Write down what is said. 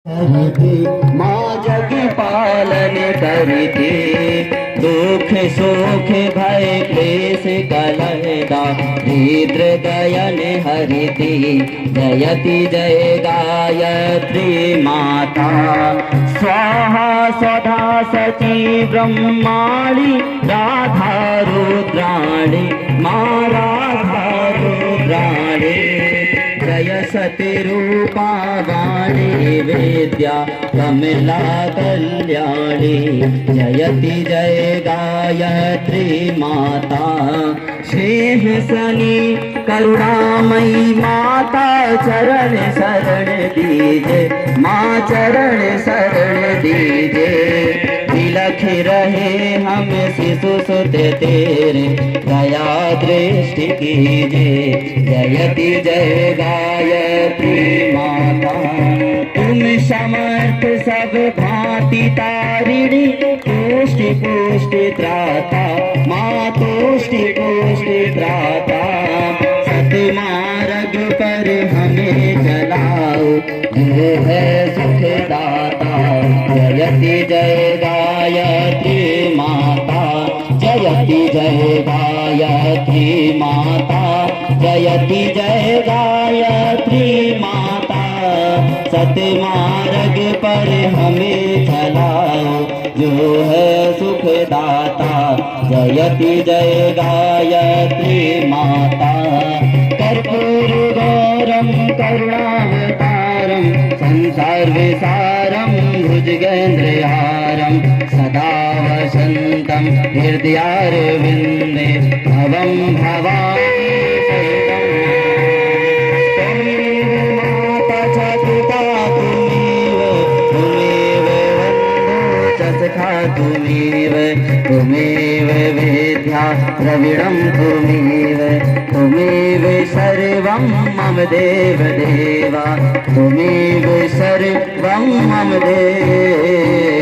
करती माँ जग पालन करती, दुख सुख भय क्लेश कलह दारिद्र गयन हरति, जयति जय गायत्री माता। स्वाहा स्वधा सची ब्रह्माणि राधा रुद्राणि, माँ राधा रुद्राणि। जय सतिरूपा वाणी विद्या कमला कल्याणी, जयति जय गायत्री माता। सिंहासनी करुणामयी माता, चरण शरण दीजे माँ, चरण शरण दीजे। तिलक रहे हम शिशु सुत तेरे, दया दृष्टि कीजे, जयति जय गायत्री माता। तुम समर्थ सब भांति तारिणी, पुष्टि पुष्टि त्राता माँ, तुष्टि पुष्टि त्राता। सतमार्ग पर हमें चलाओ, जो है सुखदाता, जयति जय गायत्री माता। जयति जय गायत्री माता, जयति जय गायत्री माता। सतमार्ग पर हमें चलाओ, जो है सुखदाता, जयति जय गायत्री माता। कर्पूर गौरम करुणावतारम, संसार विसारम भुजगेन्द्रहारम, सदा वसंतम हृदयारविंदे, भवं भवानी माता च पिता तुमेव, तुमेव बन्धु च सखा तुमेव, तुमेव वेद्या द्रविणं तुमेव, तुमेव सर्वं मम देव देवा, तुमेव सर्वं मम देव।